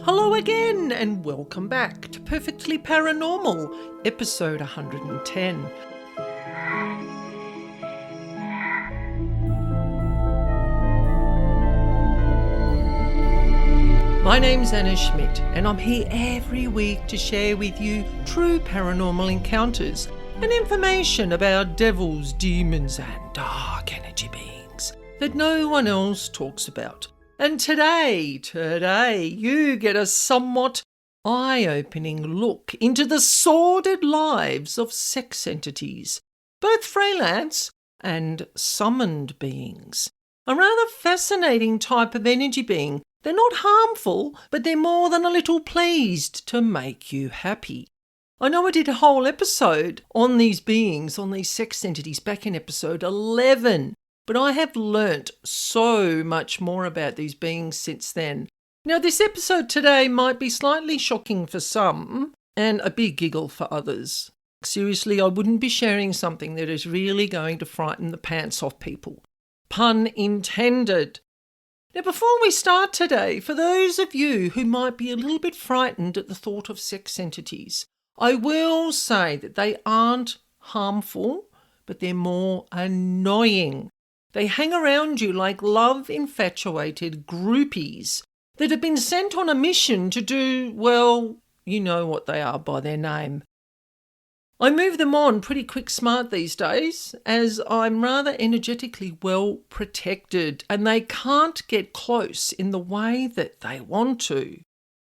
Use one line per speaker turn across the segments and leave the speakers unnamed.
Hello again and welcome back to Perfectly Paranormal, episode 110. My name's Annaschmidt and I'm here every week to share with you true paranormal encounters and information about devils, demons and dark energy beings that no one else talks about. And today, you get a somewhat eye-opening look into the sordid lives of sex entities, both freelance and summoned beings. A rather fascinating type of energy being. They're not harmful, but they're more than a little pleased to make you happy. I know I did a whole episode on these beings, on these sex entities, back in episode 11. But I have learnt so much more about these beings since then. Now, this episode today might be slightly shocking for some and a big giggle for others. Seriously, I wouldn't be sharing something that is really going to frighten the pants off people. Pun intended. Now, before we start today, for those of you who might be a little bit frightened at the thought of sex entities, I will say that they aren't harmful, but they're more annoying. They hang around you like love-infatuated groupies that have been sent on a mission to do, well, you know what they are by their name. I move them on pretty quick smart these days, as I'm rather energetically well protected and they can't get close in the way that they want to.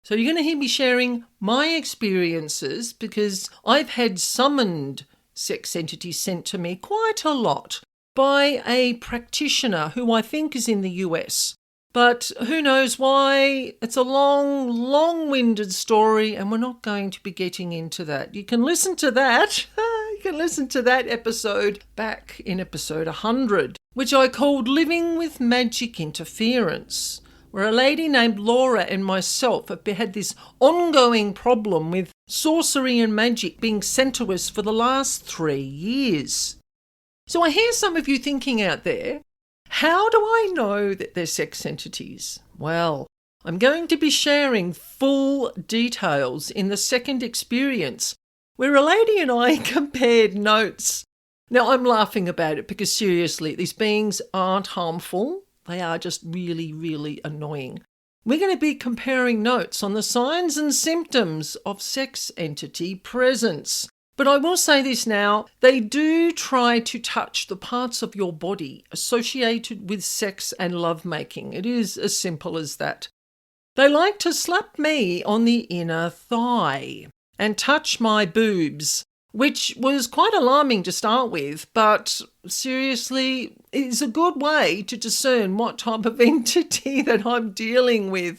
So you're going to hear me sharing my experiences because I've had summoned sex entities sent to me quite a lot by a practitioner who I think is in the US. But who knows why? It's a long-winded story and we're not going to be getting into that. You can listen to that. You can listen to that episode back in episode 100, which I called Living with Magic Interference, where a lady named Laura and myself have had this ongoing problem with sorcery and magic being sent to us for the last 3 years. So I hear some of you thinking out there, how do I know that they're sex entities? Well, I'm going to be sharing full details in the second experience where a lady and I compared notes. Now, I'm laughing about it because seriously, these beings aren't harmful. They are just really, really annoying. We're going to be comparing notes on the signs and symptoms of sex entity presence. But I will say this now, they do try to touch the parts of your body associated with sex and lovemaking. It is as simple as that. They like to slap me on the inner thigh and touch my boobs, which was quite alarming to start with, but seriously, it's a good way to discern what type of entity that I'm dealing with.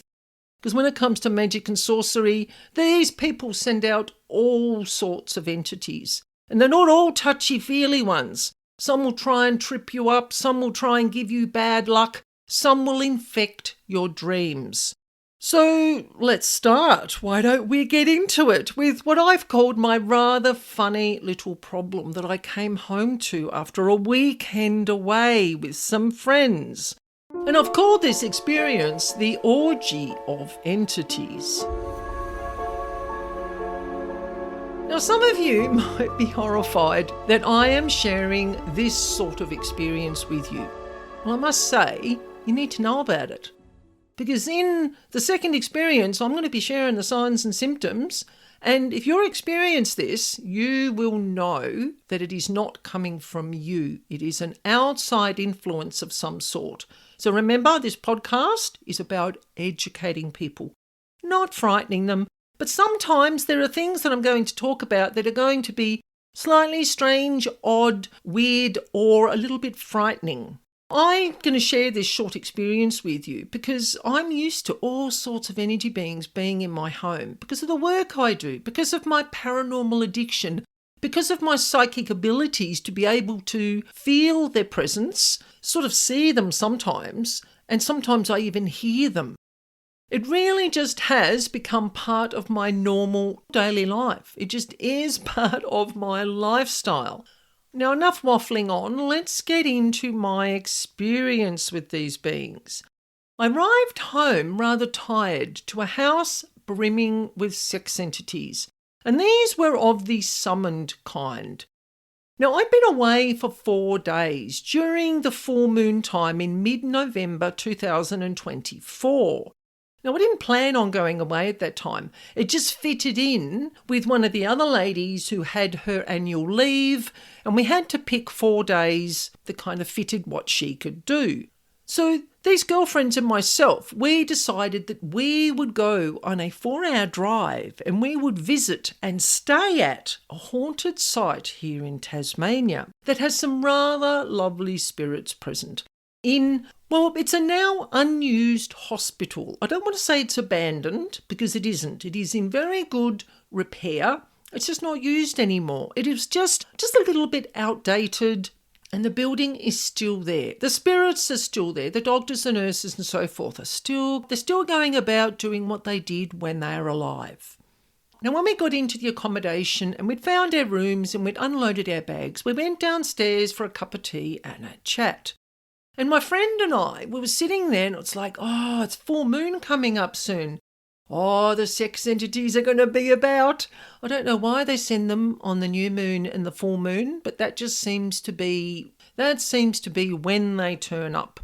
Because when it comes to magic and sorcery, these people send out all sorts of entities. And they're not all touchy-feely ones. Some will try and trip you up, some will try and give you bad luck, some will infect your dreams. So let's start. Why don't we get into it with what I've called my rather funny little problem that I came home to after a weekend away with some friends. And I've called this experience the orgy of entities. Now, some of you might be horrified that I am sharing this sort of experience with you. Well, I must say, you need to know about it. Because in the second experience, I'm going to be sharing the signs and symptoms. And if you're experienced this, you will know that it is not coming from you. It is an outside influence of some sort. So remember, this podcast is about educating people, not frightening them. But sometimes there are things that I'm going to talk about that are going to be slightly strange, odd, weird, or a little bit frightening. I'm going to share this short experience with you because I'm used to all sorts of energy beings being in my home because of the work I do, because of my paranormal addiction, because of my psychic abilities to be able to feel their presence, sort of see them sometimes, and sometimes I even hear them. It really just has become part of my normal daily life. It just is part of my lifestyle. Now, enough waffling on, let's get into my experience with these beings. I arrived home rather tired to a house brimming with sex entities, and these were of the summoned kind. Now, I'd been away for 4 days during the full moon time in mid-November 2024. Now, I didn't plan on going away at that time. It just fitted in with one of the other ladies who had her annual leave, and we had to pick 4 days that kind of fitted what she could do. So these girlfriends and myself, we decided that we would go on a 4-hour drive and we would visit and stay at a haunted site here in Tasmania that has some rather lovely spirits present. It's a now unused hospital. I don't want to say it's abandoned because it isn't. It is in very good repair. It's just not used anymore. It is just a little bit outdated, and the building is still there. The spirits are still there. The doctors and nurses and so forth they're still going about doing what they did when they were alive. Now, when we got into the accommodation and we'd found our rooms and we'd unloaded our bags, we went downstairs for a cup of tea and a chat. And my friend and I, we were sitting there and it's like, it's full moon coming up soon. The sex entities are going to be about. I don't know why they send them on the new moon and the full moon, but that seems to be when they turn up.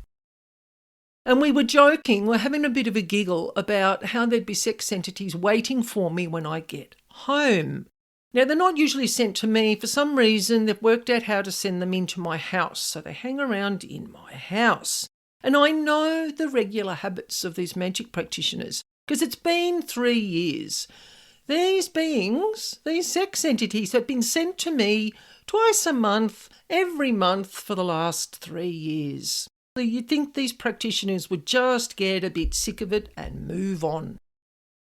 And we were joking, we're having a bit of a giggle about how there'd be sex entities waiting for me when I get home. Now, they're not usually sent to me. For some reason, they've worked out how to send them into my house, so they hang around in my house. And I know the regular habits of these magic practitioners, because it's been 3 years. These beings, these sex entities, have been sent to me twice a month, every month for the last 3 years. So you'd think these practitioners would just get a bit sick of it and move on.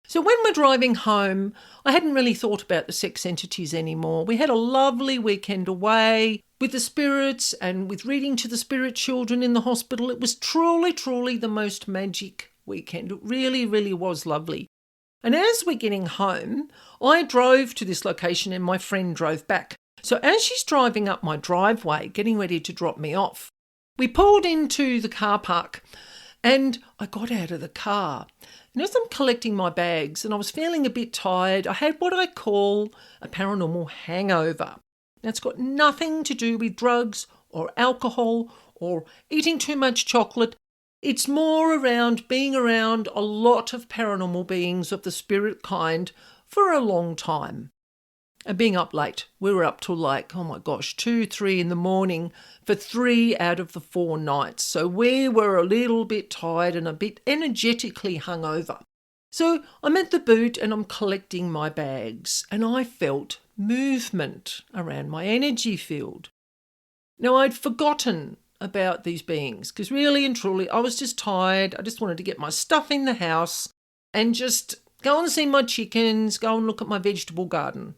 So when we're driving home, I hadn't really thought about the sex entities anymore. We had a lovely weekend away with the spirits and with reading to the spirit children in the hospital. It was truly, truly the most magic weekend. It really, really was lovely. And as we're getting home, I drove to this location and my friend drove back. So as she's driving up my driveway, getting ready to drop me off, we pulled into the car park and I got out of the car. And as I'm collecting my bags and I was feeling a bit tired, I had what I call a paranormal hangover. Now, it's got nothing to do with drugs or alcohol or eating too much chocolate. It's more around being around a lot of paranormal beings of the spirit kind for a long time. And being up late. We were up till 2, 3 in the morning for 3 out of the 4 nights. So we were a little bit tired and a bit energetically hungover. So I'm at the boot and I'm collecting my bags and I felt movement around my energy field. Now, I'd forgotten about these beings because really and truly I was just tired. I just wanted to get my stuff in the house and just go and see my chickens, go and look at my vegetable garden.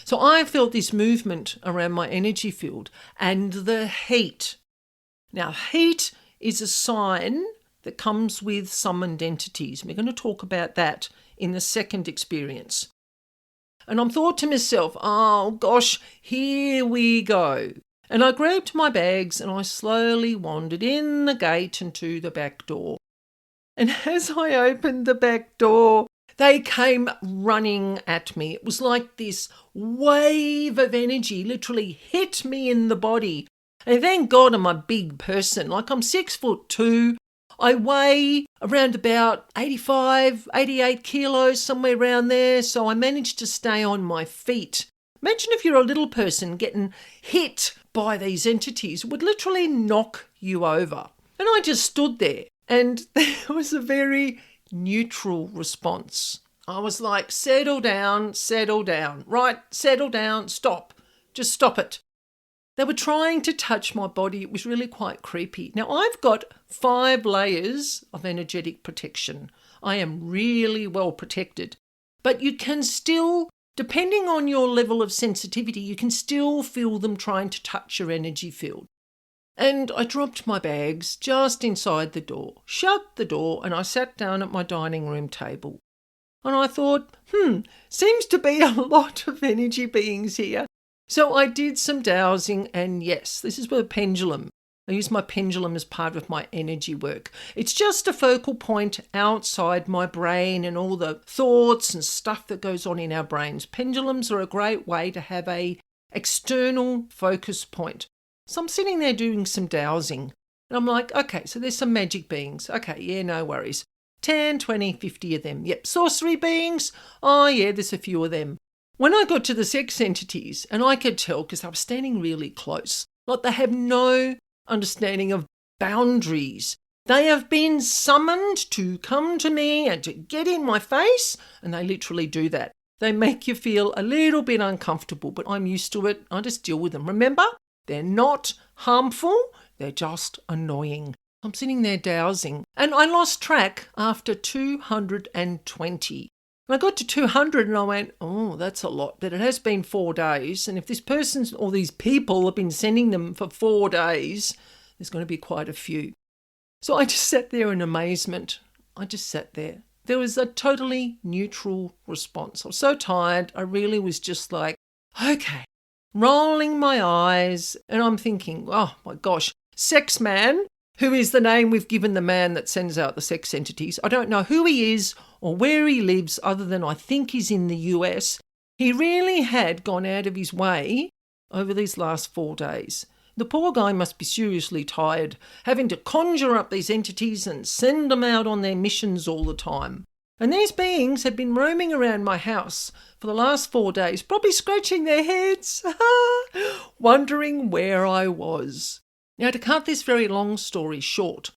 So I felt this movement around my energy field and the heat. Now, heat is a sign that comes with summoned entities. We're going to talk about that in the second experience. And I thought to myself, oh gosh, here we go. And I grabbed my bags and I slowly wandered in the gate and to the back door. And as I opened the back door, they came running at me. It was like this wave of energy literally hit me in the body. And thank God I'm a big person. I'm 6'2". I weigh around about 85, 88 kilos, somewhere around there. So I managed to stay on my feet. Imagine if you're a little person getting hit by these entities. It would literally knock you over. And I just stood there. And there was a very neutral response. I was like, settle down, right, settle down, stop, just stop it. They were trying to touch my body. It was really quite creepy. Now, I've got 5 layers of energetic protection. I am really well protected, but you can still, depending on your level of sensitivity, you can still feel them trying to touch your energy field. And I dropped my bags just inside the door, shut the door, and I sat down at my dining room table. And I thought, seems to be a lot of energy beings here. So I did some dowsing, and yes, this is with a pendulum. I use my pendulum as part of my energy work. It's just a focal point outside my brain and all the thoughts and stuff that goes on in our brains. Pendulums are a great way to have a external focus point. So I'm sitting there doing some dowsing and I'm like, okay, so there's some magic beings. Okay, yeah, no worries. 10, 20, 50 of them. Yep, sorcery beings. Oh yeah, there's a few of them. When I got to the sex entities, and I could tell because I was standing really close, like they have no understanding of boundaries. They have been summoned to come to me and to get in my face, and they literally do that. They make you feel a little bit uncomfortable, but I'm used to it. I just deal with them. Remember, they're not harmful, they're just annoying. I'm sitting there dowsing, and I lost track after 220. And I got to 200 and I went, oh, that's a lot. But it has been 4 days. And if this person or these people have been sending them for 4 days, there's going to be quite a few. So I just sat there in amazement. I just sat there. There was a totally neutral response. I was so tired. I really was just like, okay, rolling my eyes. And I'm thinking, oh my gosh, sex man, who is the name we've given the man that sends out the sex entities. I don't know who he is or where he lives other than I think he's in the US. He really had gone out of his way over these last 4 days. The poor guy must be seriously tired, having to conjure up these entities and send them out on their missions all the time. And these beings had been roaming around my house for the last 4 days, probably scratching their heads, wondering where I was. Now, to cut this very long story short,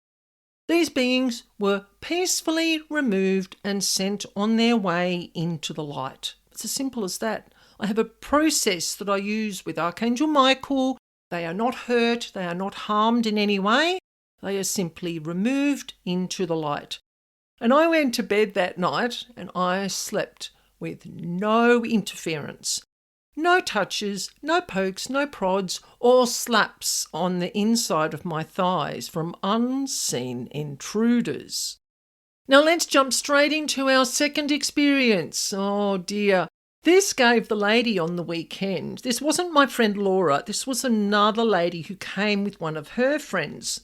these beings were peacefully removed and sent on their way into the light. It's as simple as that. I have a process that I use with Archangel Michael. They are not hurt. They are not harmed in any way. They are simply removed into the light. And I went to bed that night and I slept with no interference. No touches, no pokes, no prods or slaps on the inside of my thighs from unseen intruders. Now let's jump straight into our second experience. Oh dear. This gave the lady on the weekend. This wasn't my friend Laura. This was another lady who came with one of her friends.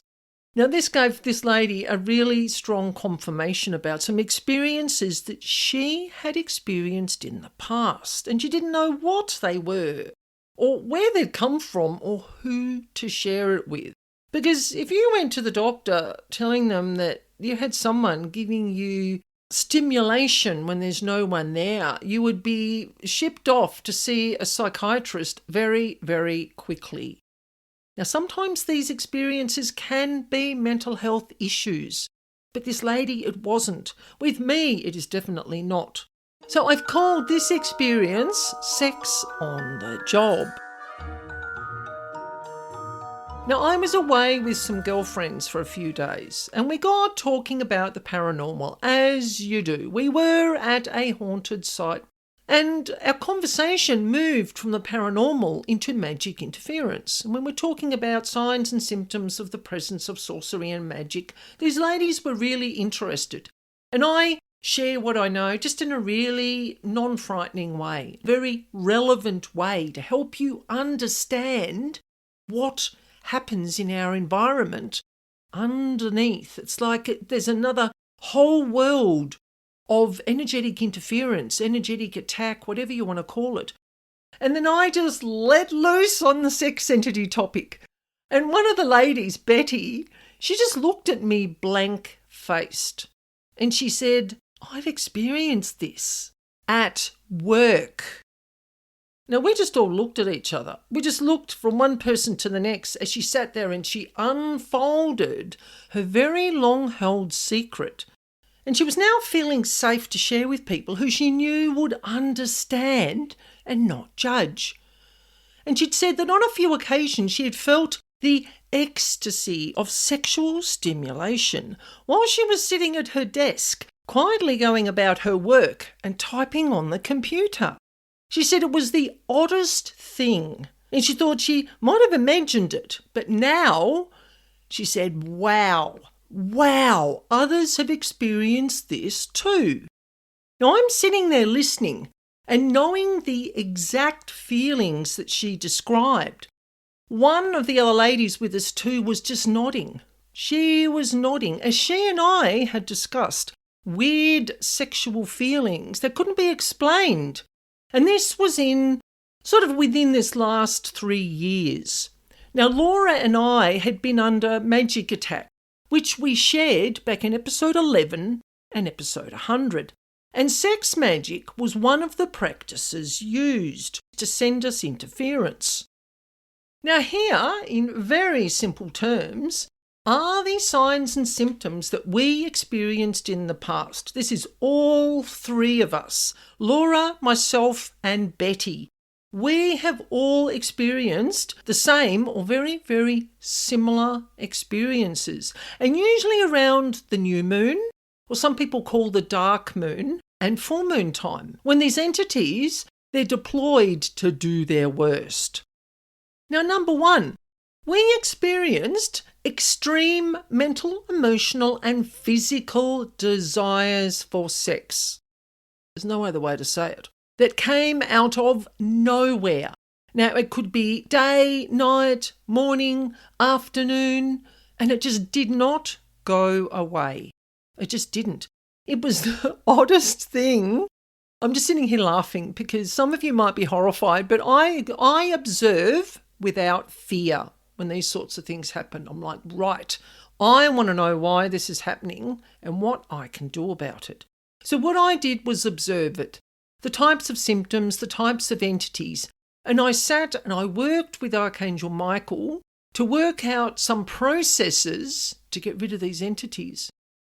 Now, this gave this lady a really strong confirmation about some experiences that she had experienced in the past, and she didn't know what they were, or where they'd come from, or who to share it with. Because if you went to the doctor telling them that you had someone giving you stimulation when there's no one there, you would be shipped off to see a psychiatrist very, very quickly. Now, sometimes these experiences can be mental health issues, but this lady, it wasn't. With me, it is definitely not. So I've called this experience Sex on the Job. Now, I was away with some girlfriends for a few days, and we got talking about the paranormal, as you do. We were at a haunted site, and our conversation moved from the paranormal into magic interference. And when we're talking about signs and symptoms of the presence of sorcery and magic, these ladies were really interested. And I share what I know just in a really non-frightening way, very relevant way to help you understand what happens in our environment underneath. It's like there's another whole world of energetic interference, energetic attack, whatever you want to call it. And then I just let loose on the sex entity topic. And one of the ladies, Betty, she just looked at me blank-faced. And she said, I've experienced this at work. Now, we just all looked at each other. We just looked from one person to the next as she sat there and she unfolded her very long-held secret. And she was now feeling safe to share with people who she knew would understand and not judge. And she'd said that on a few occasions she had felt the ecstasy of sexual stimulation while she was sitting at her desk, quietly going about her work and typing on the computer. She said it was the oddest thing, and she thought she might have imagined it, but now she said, wow, others have experienced this too. Now I'm sitting there listening and knowing the exact feelings that she described. One of the other ladies with us too was just nodding. She was nodding as she and I had discussed weird sexual feelings that couldn't be explained. And this was within this last 3 years. Now, Laura and I had been under magic attack, which we shared back in episode 11 and episode 100. And sex magic was one of the practices used to send us interference. Now here, in very simple terms, are the signs and symptoms that we experienced in the past. This is all 3 of us, Laura, myself and Betty. We have all experienced the same or very, very similar experiences, and usually around the new moon, or some people call the dark moon, and full moon time, when these entities, they're deployed to do their worst. Now, number 1, we experienced extreme mental, emotional and physical desires for sex. There's no other way to say it. That came out of nowhere. Now, it could be day, night, morning, afternoon, and it just did not go away. It just didn't. It was the oddest thing. I'm just sitting here laughing because some of you might be horrified, but I observe without fear when these sorts of things happen. I'm like, right, I want to know why this is happening and what I can do about it. So what I did was observe it, the types of symptoms, the types of entities, and I sat and I worked with Archangel Michael to work out some processes to get rid of these entities.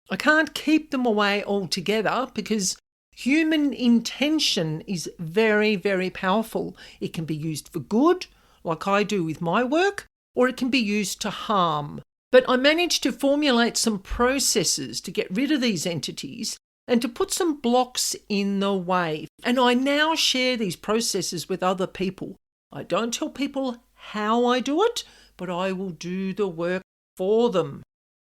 I can't keep them away altogether because human intention is very, very powerful. It can be used for good, like I do with my work, or it can be used to harm. But I managed to formulate some processes to get rid of these entities and to put some blocks in the way. And I now share these processes with other people. I don't tell people how I do it, but I will do the work for them.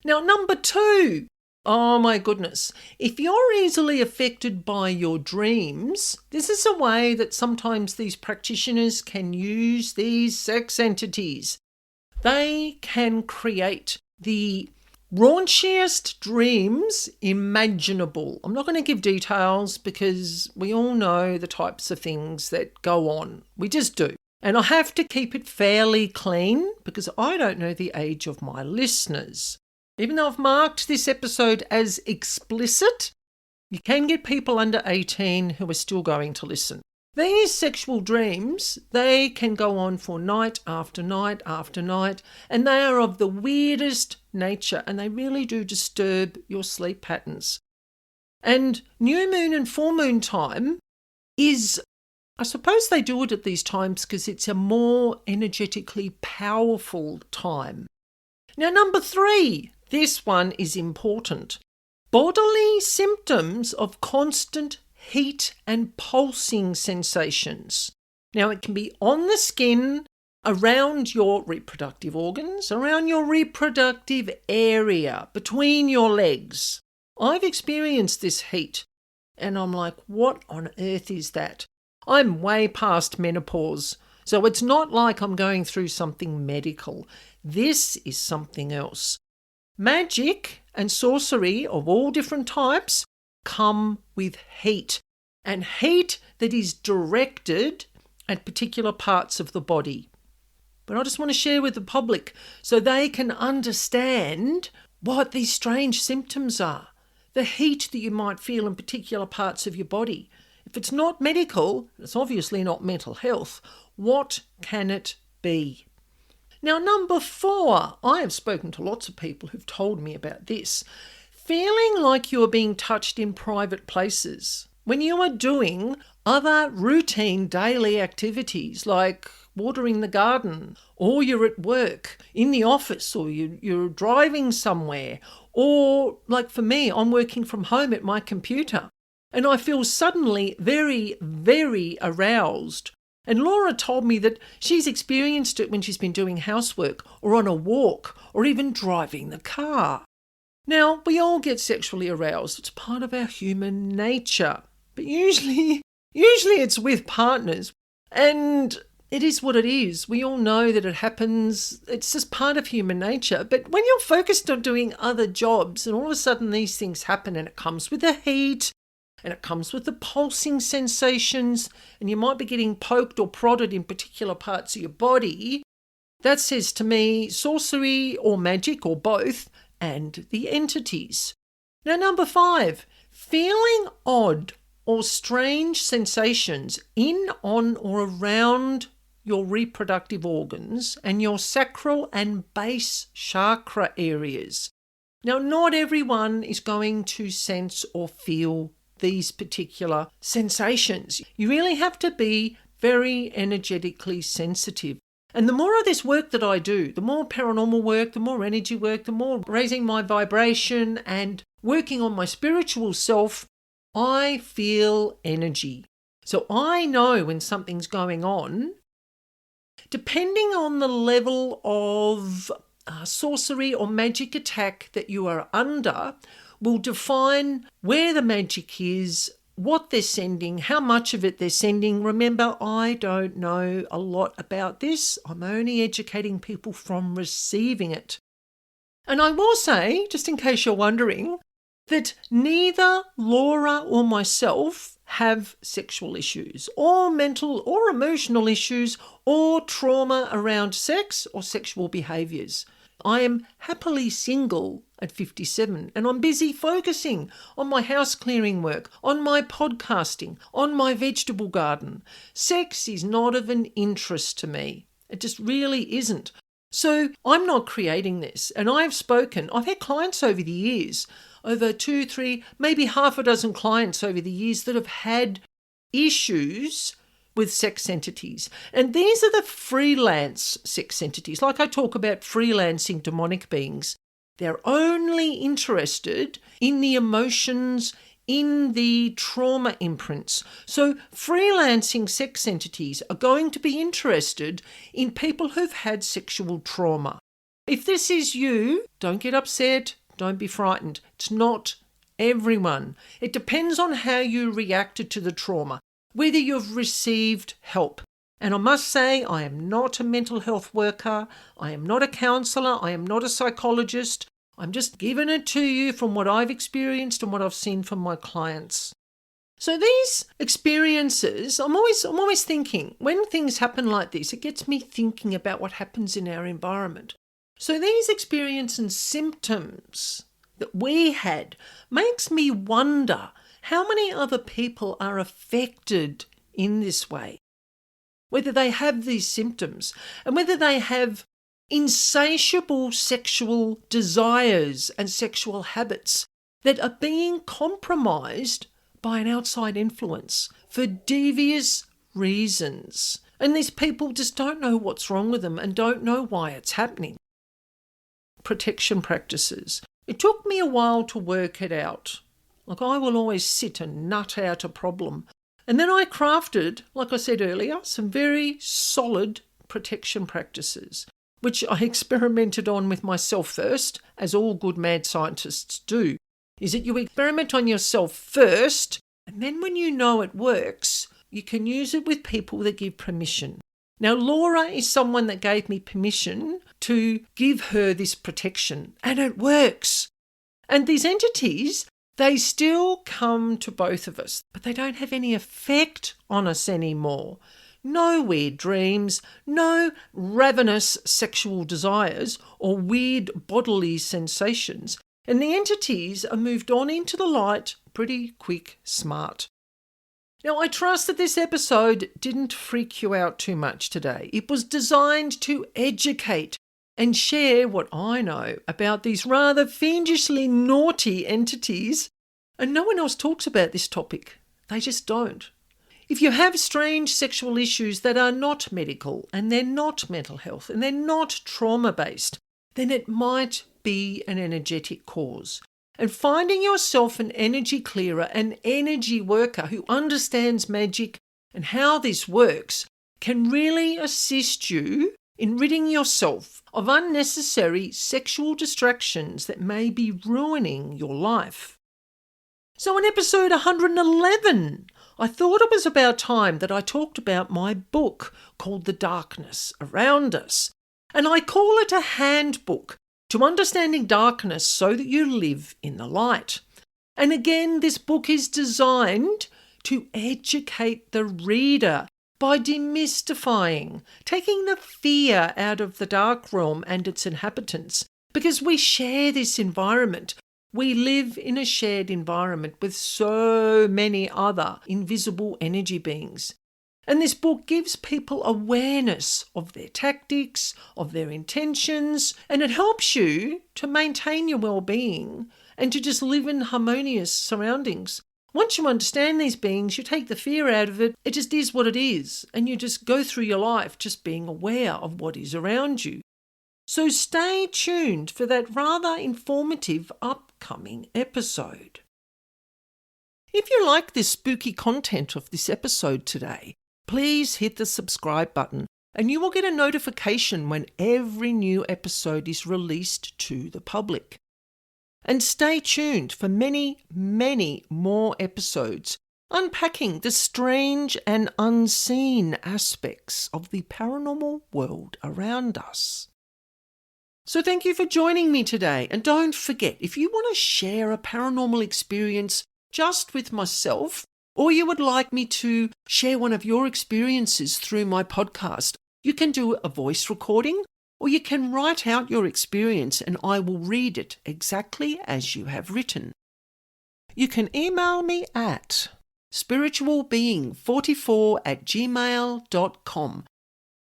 Now, number 2. Oh my goodness. If you're easily affected by your dreams, this is a way that sometimes these practitioners can use these sex entities. They can create the raunchiest dreams imaginable. I'm not going to give details because we all know the types of things that go on. We just do. And I have to keep it fairly clean because I don't know the age of my listeners. Even though I've marked this episode as explicit, you can get people under 18 who are still going to listen. These sexual dreams, they can go on for night after night after night, and they are of the weirdest nature, and they really do disturb your sleep patterns. And new moon and full moon time is, I suppose they do it at these times because it's a more energetically powerful time. Now, number 3. This one is important. Bodily symptoms of constant heat and pulsing sensations. Now, it can be on the skin, around your reproductive organs, around your reproductive area, between your legs. I've experienced this heat, and I'm like, what on earth is that? I'm way past menopause, so it's not like I'm going through something medical. This is something else. Magic and sorcery of all different types come with heat, and heat that is directed at particular parts of the body. But I just want to share with the public so they can understand what these strange symptoms are, the heat that you might feel in particular parts of your body. If it's not medical, it's obviously not mental health. What can it be? Now, number 4, I have spoken to lots of people who've told me about this. Feeling like you are being touched in private places when you are doing other routine daily activities like watering the garden, or you're at work, in the office, or you're driving somewhere, or like for me, I'm working from home at my computer and I feel suddenly very, very aroused. And Laura told me that she's experienced it when she's been doing housework or on a walk or even driving the car. Now, we all get sexually aroused. It's part of our human nature. But usually it's with partners. And it is what it is. We all know that it happens. It's just part of human nature. But when you're focused on doing other jobs and all of a sudden these things happen, and it comes with the heat and it comes with the pulsing sensations, and you might be getting poked or prodded in particular parts of your body, that says to me sorcery or magic or both, and the entities. Now, number 5, feeling odd or strange sensations in, on, or around your reproductive organs and your sacral and base chakra areas. Now, not everyone is going to sense or feel these particular sensations. You really have to be very energetically sensitive. And the more of this work that I do, the more paranormal work, the more energy work, the more raising my vibration and working on my spiritual self, I feel energy. So I know when something's going on. Depending on the level of sorcery or magic attack that you are under, will define where the magic is, what they're sending, how much of it they're sending. Remember, I don't know a lot about this. I'm only educating people from receiving it. And I will say, just in case you're wondering, that neither Laura or myself have sexual issues or mental or emotional issues or trauma around sex or sexual behaviours. I am happily single at 57, and I'm busy focusing on my house clearing work, on my podcasting, on my vegetable garden. Sex is not of an interest to me. It just really isn't. So I'm not creating this. And I've had clients over the years, over 2, 3, maybe half a dozen clients over the years that have had issues with sex entities. And these are the freelance sex entities. Like I talk about freelancing demonic beings. They're only interested in the emotions, in the trauma imprints. So freelancing sex entities are going to be interested in people who've had sexual trauma. If this is you, don't get upset, don't be frightened. It's not everyone. It depends on how you reacted to the trauma, whether you've received help. And I must say, I am not a mental health worker. I am not a counsellor. I am not a psychologist. I'm just giving it to you from what I've experienced and what I've seen from my clients. So these experiences, I'm always thinking, when things happen like this, it gets me thinking about what happens in our environment. So these experiences and symptoms that we had makes me wonder how many other people are affected in this way, whether they have these symptoms and whether they have insatiable sexual desires and sexual habits that are being compromised by an outside influence for devious reasons. And these people just don't know what's wrong with them and don't know why it's happening. Protection practices. It took me a while to work it out. Like, I will always sit and nut out a problem. And then I crafted, like I said earlier, some very solid protection practices, which I experimented on with myself first, as all good mad scientists do, is that you experiment on yourself first, and then when you know it works, you can use it with people that give permission. Now, Laura is someone that gave me permission to give her this protection, and it works. And these entities, they still come to both of us, but they don't have any effect on us anymore. No weird dreams, no ravenous sexual desires or weird bodily sensations. And the entities are moved on into the light pretty quick, smart. Now, I trust that this episode didn't freak you out too much today. It was designed to educate and share what I know about these rather fiendishly naughty entities. And no one else talks about this topic. They just don't. If you have strange sexual issues that are not medical and they're not mental health and they're not trauma-based, then it might be an energetic cause. And finding yourself an energy clearer, an energy worker who understands magic and how this works can really assist you in ridding yourself of unnecessary sexual distractions that may be ruining your life. So in episode 111 I thought it was about time that I talked about my book called The Darkness Around Us. And I call it a handbook to understanding darkness so that you live in the light. And again, this book is designed to educate the reader by demystifying, taking the fear out of the dark realm and its inhabitants, because we share this environment. We live in a shared environment with so many other invisible energy beings. And this book gives people awareness of their tactics, of their intentions, and it helps you to maintain your well-being and to just live in harmonious surroundings. Once you understand these beings, you take the fear out of it. It just is what it is. And you just go through your life just being aware of what is around you. So stay tuned for that rather informative upcoming episode. If you like this spooky content of this episode today, please hit the subscribe button and you will get a notification when every new episode is released to the public. And stay tuned for many, many more episodes unpacking the strange and unseen aspects of the paranormal world around us. So thank you for joining me today. And don't forget, if you want to share a paranormal experience just with myself, or you would like me to share one of your experiences through my podcast, you can do a voice recording, or you can write out your experience and I will read it exactly as you have written. You can email me at spiritualbeing44@gmail.com.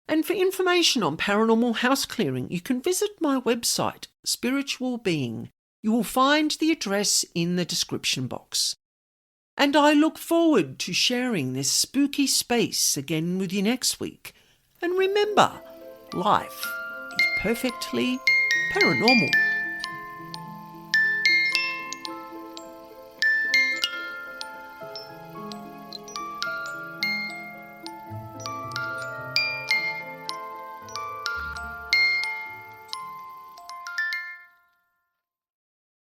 And for information on paranormal house clearing, you can visit my website, Spiritual Being. You will find the address in the description box. And I look forward to sharing this spooky space again with you next week. And remember, life is perfectly paranormal.